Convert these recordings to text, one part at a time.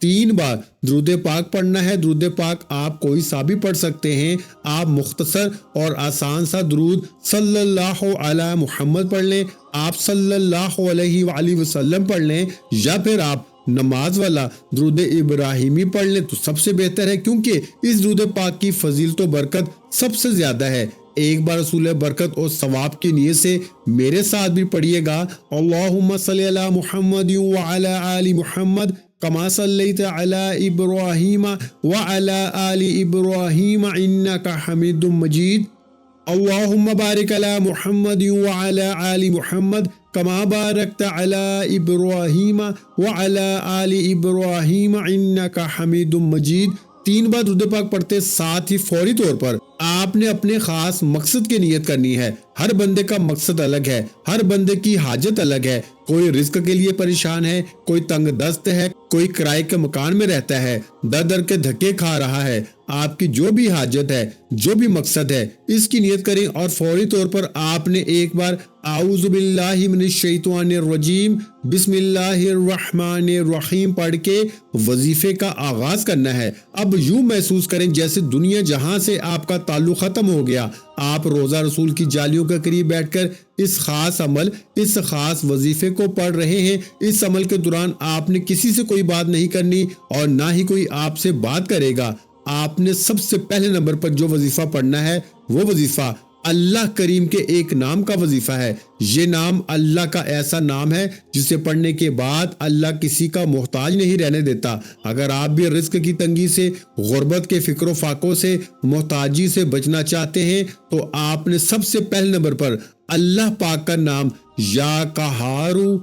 3 بار درود پاک پڑھنا ہے۔ درود پاک آپ کوئی سا بھی پڑھ سکتے ہیں۔ آپ مختصر اور آسان سا درود صلی اللہ علی محمد پڑھ لیں، آپ صلی اللہ علیہ وآلہ وسلم پڑھ لیں، یا پھر آپ نماز والا درود ابراہیمی پڑھ لیں تو سب سے بہتر ہے، کیونکہ اس درود پاک کی فضیلت و برکت سب سے زیادہ ہے۔ ایک بار رسول برکت اور ثواب کی نیت سے میرے ساتھ بھی پڑھیے گا، اللہم صلی علی محمد وعلی آل محمد کما صلیت علی ابراہیم وعلی آل ابراہیم انک حمید مجید، اللہم بارک علی محمد وعلی آل محمد کما بارکت علی ابراہیم وعلی آل ابراہیم انک حمید مجید۔ 3 بار درود پاک پڑھتے ساتھ ہی فوری طور پر آپ نے اپنے خاص مقصد کی نیت کرنی ہے۔ ہر بندے کا مقصد الگ ہے، ہر بندے کی حاجت الگ ہے۔ کوئی رزق کے لیے پریشان ہے، کوئی تنگ دست ہے، کوئی کرائے کے مکان میں رہتا ہے، در در کے دھکے کھا رہا ہے۔ آپ کی جو بھی حاجت ہے، جو بھی مقصد ہے، اس کی نیت کریں اور فوری طور پر آپ نے ایک بار اعوذ باللہ من الشیطان الرجیم بسم اللہ الرحمن الرحیم پڑھ کے وظیفے کا آغاز کرنا ہے۔ اب یوں محسوس کریں جیسے دنیا جہاں سے آپ کا تعلق ختم ہو گیا۔ آپ روزہ رسول کی جالیوں کے قریب بیٹھ کر اس خاص عمل، اس خاص وظیفے کو پڑھ رہے ہیں۔ اس عمل کے دوران آپ نے کسی سے کوئی بات نہیں کرنی اور نہ ہی کوئی آپ سے بات کرے گا۔ آپ نے سب سے پہلے نمبر پر جو وظیفہ پڑھنا ہے وہ وظیفہ اللہ کریم کے ایک نام کا وظیفہ ہے۔ یہ نام اللہ کا ایسا نام ہے جسے پڑھنے کے بعد اللہ کسی کا محتاج نہیں رہنے دیتا۔ اگر آپ بھی رزق کی تنگی سے، غربت کے فکر و فاقوں سے، محتاجی سے بچنا چاہتے ہیں تو آپ نے سب سے پہلے نمبر پر اللہ پاک کا نام یا قہارو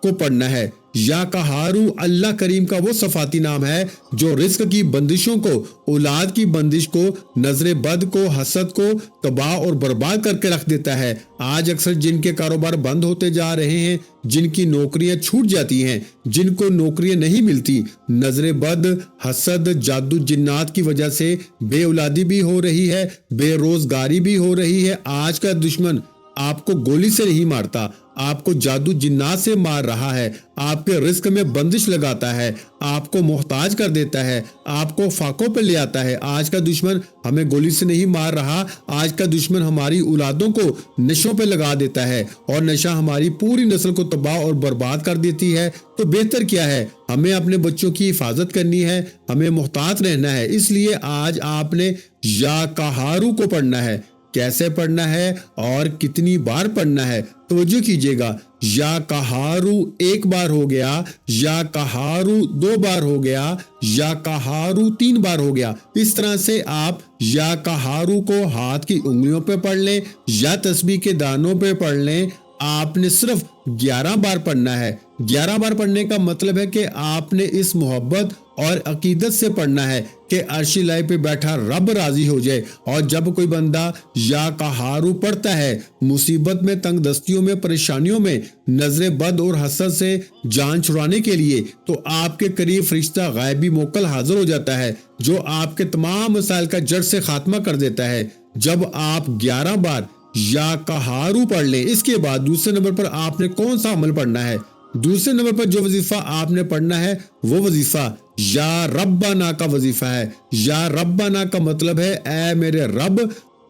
کو پڑھنا ہے۔ یا قہارو اللہ کریم کا وہ صفاتی نام ہے جو رزق کی بندشوں کو، اولاد کی بندش کو، نظر بد کو، حسد کو تباہ اور برباد کر کے رکھ دیتا ہے۔ آج اکثر جن کے کاروبار بند ہوتے جا رہے ہیں، جن کی نوکریاں چھوٹ جاتی ہیں، جن کو نوکریاں نہیں ملتی، نظر بد، حسد، جادو جنات کی وجہ سے بے اولادی بھی ہو رہی ہے، بے روزگاری بھی ہو رہی ہے۔ آج کا دشمن آپ کو گولی سے نہیں مارتا، آپ کو جادو جنات سے مار رہا ہے، آپ کے رزق میں بندش لگاتا ہے، آپ کو محتاج کر دیتا ہے، آپ کو فاقوں پہ لے آتا ہے۔ آج کا دشمن ہمیں گولی سے نہیں مار رہا، آج کا دشمن ہماری اولادوں کو نشوں پہ لگا دیتا ہے اور نشہ ہماری پوری نسل کو تباہ اور برباد کر دیتی ہے۔ تو بہتر کیا ہے؟ ہمیں اپنے بچوں کی حفاظت کرنی ہے، ہمیں محتاط رہنا ہے۔ اس لیے آج آپ نے یا قہارو کو پڑھنا ہے۔ کیسے پڑھنا ہے اور کتنی بار پڑھنا ہے؟ توجہ کیجئے گا۔ یا قہارو 1 بار ہو گیا، یا قہارو 2 بار ہو گیا، یا قہارو 3 بار ہو گیا۔ اس طرح سے آپ یا قہارو کو ہاتھ کی انگلیوں پہ پڑھ لیں یا تسبیح کے دانوں پہ پڑھ لیں۔ آپ نے صرف 11 بار پڑھنا ہے۔ 11 بار پڑھنے کا مطلب ہے کہ آپ نے اس محبت اور عقیدت سے پڑھنا ہے کہ عرش الہی پہ بیٹھا رب راضی ہو جائے۔ اور جب کوئی بندہ یا قہارو پڑھتا ہے، مصیبت میں، تنگ دستیوں میں، پریشانیوں میں، نظر بد اور حسد سے جان چھڑانے کے لیے، تو آپ کے قریب فرشتہ غیبی موکل حاضر ہو جاتا ہے جو آپ کے تمام مسائل کا جڑ سے خاتمہ کر دیتا ہے۔ جب آپ 11 بار یا قہارو پڑھ لیں، اس کے بعد دوسرے نمبر پر آپ نے کون سا عمل پڑھنا ہے؟ دوسرے نمبر پر جو وظیفہ آپ نے پڑھنا ہے وہ وظیفہ یا ربنا کا وظیفہ ہے۔ یا ربنا کا مطلب ہے اے میرے رب۔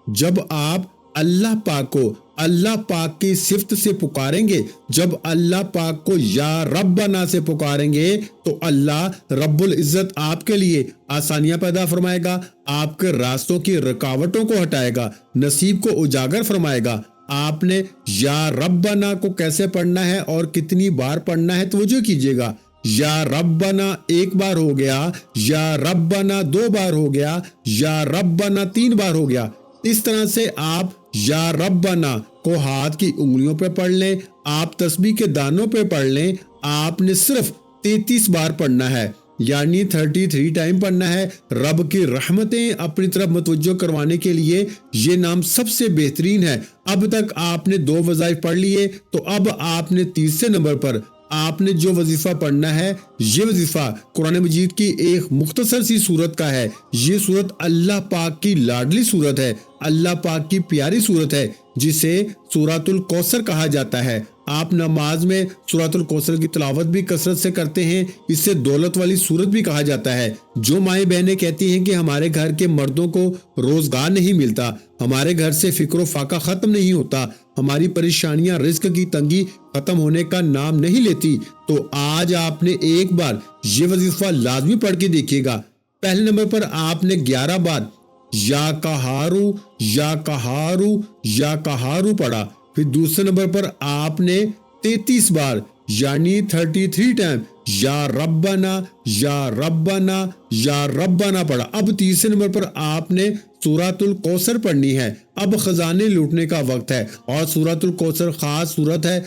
جب آپ اللہ پاک کو اللہ پاک کی صفت سے پکاریں گے، جب اللہ پاک کو یا ربنا سے پکاریں گے تو اللہ رب العزت آپ کے لیے آسانیاں پیدا فرمائے گا، آپ کے راستوں کی رکاوٹوں کو ہٹائے گا، نصیب کو اجاگر فرمائے گا۔ آپ نے یا ربنا کو کیسے پڑھنا ہے اور کتنی بار پڑھنا ہے؟ توجہ کیجئے گا۔ یا ربنا 1 بار ہو گیا، یا ربنا 2 بار ہو گیا، یا ربنا 3 بار ہو گیا۔ اس طرح سے آپ یا ربنا کو ہاتھ کی انگلیوں پہ پڑھ لیں، آپ تسبیح کے دانوں پہ پڑھ لیں۔ آپ نے صرف 33 بار پڑھنا ہے، یعنی 33 ٹائم پڑھنا ہے۔ رب کی رحمتیں اپنی طرف متوجہ کروانے کے لیے یہ نام سب سے بہترین ہے۔ اب تک آپ نے 2 وظائف پڑھ لیے، تو اب آپ نے تیسرے نمبر پر آپ نے جو وظیفہ پڑھنا ہے، یہ وظیفہ قرآن مجید کی ایک مختصر سی سورت کا ہے۔ یہ سورت اللہ پاک کی لاڈلی سورت ہے۔ اللہ پاک کی پیاری سورت ہے جسے سورۃ الکوثر کہا جاتا ہے۔ آپ نماز میں سورۃ الکوثر کی تلاوت بھی کثرت سے کرتے ہیں۔ اسے دولت والی سورت بھی کہا جاتا ہے۔ جو مائیں بہنیں کہتی ہیں کہ ہمارے گھر کے مردوں کو روزگار نہیں ملتا، ہمارے گھر سے فکر و فاقہ ختم نہیں ہوتا، ہماری پریشانیاں رزق کی تنگی ختم ہونے کا نام نہیں لیتی، تو آج آپ نے ایک بار یہ وظیفہ لازمی پڑھ کے دیکھیے گا۔ پہلے نمبر پر آپ نے 11 بار یا قہارو یا قہارو یا قہارو پڑھا۔ پھر دوسرے نمبر پر آپ نے 33 بار یعنی 33 ٹائم یا ربنا یا ربنا یا ربنا پڑھا۔ اب تیسرے نمبر پر آپ نے سورۃ الکوثر پڑھنی ہے۔ اب خزانے لوٹنے کا وقت ہے، اور سورۃ الکوثر خاص سورت ہے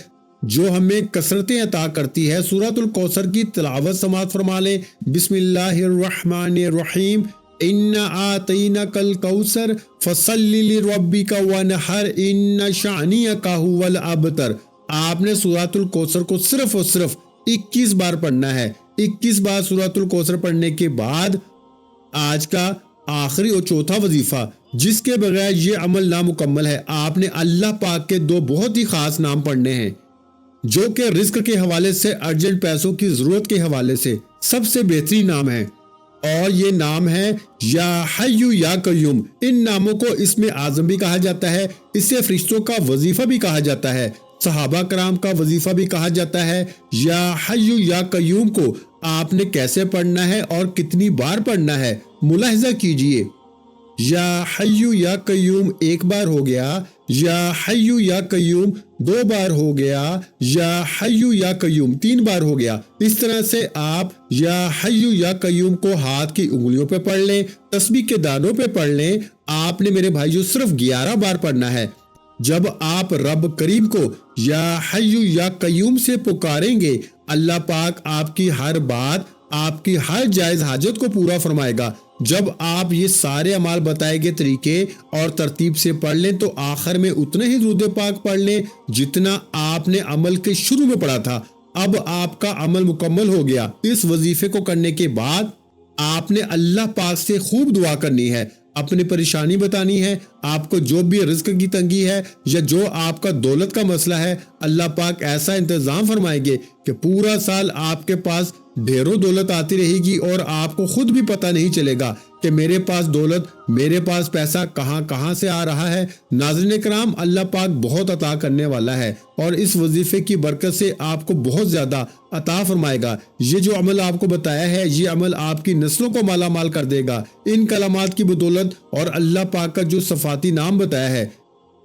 جو ہمیں کثرتیں عطا کرتی ہے۔ سورۃ الکوثر کی تلاوت سماعت فرما لیں۔ بسم اللہ الرحمن الرحیم، اِنَّا آتَيْنَاكَ الْكَوْثَرَ فَصَلِّ لِرَبِّكَ وَانْحَرْ إِنَّ شَانِئَكَ هُوَ الْأَبْتَرُ۔ آپ نے سورۃ الکوثر کو صرف اور صرف 21 بار پڑھنا ہے۔ 21 بار سورۃ الکوثر پڑھنے کے بعد آج کا آخری اور چوتھا وظیفہ، جس کے بغیر یہ عمل نامکمل ہے، آپ نے اللہ پاک کے 2 بہت ہی خاص نام پڑھنے ہیں جو کہ رزق کے حوالے سے، ارجنٹ پیسوں کی ضرورت کے حوالے سے سب سے بہترین نام ہے، اور یہ نام ہے یا حی یا قیوم۔ ان ناموں کو اسم اعظم بھی کہا جاتا ہے، اسے فرشتوں کا وظیفہ بھی کہا جاتا ہے، صحابہ کرام کا وظیفہ بھی کہا جاتا ہے۔ یا حی یا قیوم کو آپ نے کیسے پڑھنا ہے اور کتنی بار پڑھنا ہے، ملاحظہ کیجئے۔ یا حی یا قیوم 1 بار ہو گیا، یا حی یا قیوم 2 بار ہو گیا، یا حی یا قیوم 3 بار ہو گیا۔ اس طرح سے آپ یا حی یا قیوم کو ہاتھ کی انگلیوں پہ پڑھ لیں، تسبیح کے دانوں پہ پڑھ لیں۔ آپ نے میرے بھائیو صرف 11 بار پڑھنا ہے۔ جب آپ رب کریم کو یا حی یا قیوم سے پکاریں گے، اللہ پاک آپ کی ہر بات، آپ کی ہر جائز حاجت کو پورا فرمائے گا۔ جب آپ یہ سارے اعمال بتائے گئے طریقے اور ترتیب سے پڑھ لیں تو آخر میں اتنے ہی درود پاک پڑھ لیں جتنا آپ نے عمل کے شروع میں پڑھا تھا۔ اب آپ کا عمل مکمل ہو گیا۔ اس وظیفے کو کرنے کے بعد آپ نے اللہ پاک سے خوب دعا کرنی ہے، اپنی پریشانی بتانی ہے، آپ کو جو بھی رزق کی تنگی ہے یا جو آپ کا دولت کا مسئلہ ہے، اللہ پاک ایسا انتظام فرمائیں گے کہ پورا سال آپ کے پاس ڈھیروں دولت آتی رہے گی اور آپ کو خود بھی پتہ نہیں چلے گا کہ میرے پاس دولت، میرے پاس پیسہ کہاں سے آ رہا ہے۔ ناظرین کرام، اللہ پاک بہت عطا کرنے والا ہے اور اس وظیفے کی برکت سے آپ کو بہت زیادہ عطا فرمائے گا۔ یہ جو عمل آپ کو بتایا ہے، یہ عمل آپ کی نسلوں کو مالا مال کر دے گا۔ ان کلمات کی بدولت اور اللہ پاک کا جو صفاتی نام بتایا ہے،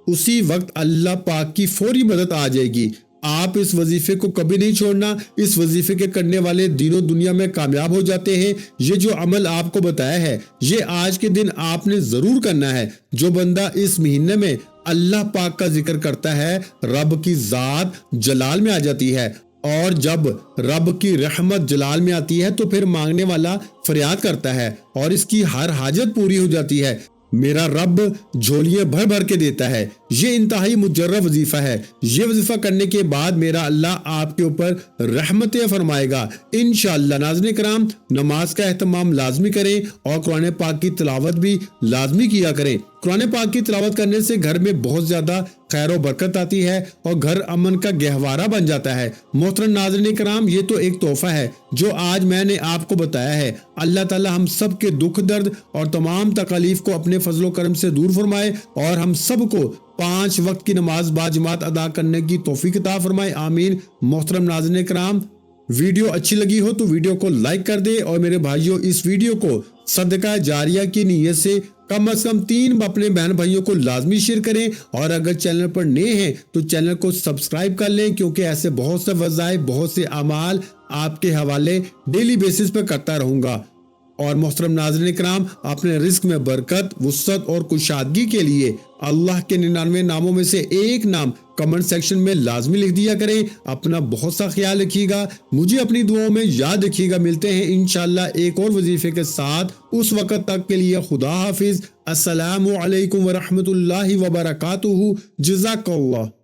اسی وقت اللہ پاک کی فوری مدد آ جائے گی۔ آپ اس وظیفے کو کبھی نہیں چھوڑنا۔ اس وظیفے کے کرنے والے دین و دنیا میں کامیاب ہو جاتے ہیں۔ یہ جو عمل آپ کو بتایا ہے، یہ آج کے دن آپ نے ضرور کرنا ہے۔ جو بندہ اس مہینے میں اللہ پاک کا ذکر کرتا ہے، رب کی ذات جلال میں آ جاتی ہے، اور جب رب کی رحمت جلال میں آتی ہے تو پھر مانگنے والا فریاد کرتا ہے اور اس کی ہر حاجت پوری ہو جاتی ہے۔ میرا رب جھولیاں بھر بھر کے دیتا ہے۔ یہ انتہائی مجرب وظیفہ ہے۔ یہ وظیفہ کرنے کے بعد میرا اللہ آپ کے اوپر رحمتیں فرمائے گا انشاءاللہ۔ ناظرین کرام، نماز کا اہتمام لازمی کریں اور قرآن پاک کی تلاوت بھی لازمی کیا کریں۔ قرآن پاک کی تلاوت کرنے سے گھر میں بہت زیادہ خیر و برکت آتی ہے اور گھر امن کا گہوارہ بن جاتا ہے۔ محترم ناظرین کرام، یہ تو ایک تحفہ ہے جو آج میں نے آپ کو بتایا ہے۔ اللہ تعالی ہم سب کے دکھ درد اور تمام تکالیف کو اپنے فضل و کرم سے دور فرمائے اور ہم سب کو 5 وقت کی نماز باجماعت ادا کرنے کی توفیق عطا فرمائے، آمین۔ محترم ناظرین کرام، ویڈیو اچھی لگی ہو تو ویڈیو کو لائک کر دیں، اور میرے بھائیوں اس ویڈیو کو صدقہ جاریہ کی نیت سے کم از کم 3 اپنے بہن بھائیوں کو لازمی شیئر کریں، اور اگر چینل پر نئے ہیں تو چینل کو سبسکرائب کر لیں، کیونکہ ایسے بہت سے وظائف، بہت سے اعمال آپ کے حوالے ڈیلی بیسس پر کرتا رہوں گا۔ اور محترم ناظرین کرام، اپنے رزق میں برکت، وسعت اور کشادگی کے لیے اللہ کے 99 ناموں میں سے ایک نام کمنٹ سیکشن میں لازمی لکھ دیا کریں۔ اپنا بہت سا خیال رکھیے گا، مجھے اپنی دعاؤں میں یاد رکھیے گا۔ ملتے ہیں انشاءاللہ ایک اور وظیفے کے ساتھ، اس وقت تک کے لیے خدا حافظ۔ السلام علیکم ورحمۃ اللہ وبرکاتہ۔ جزاک اللہ۔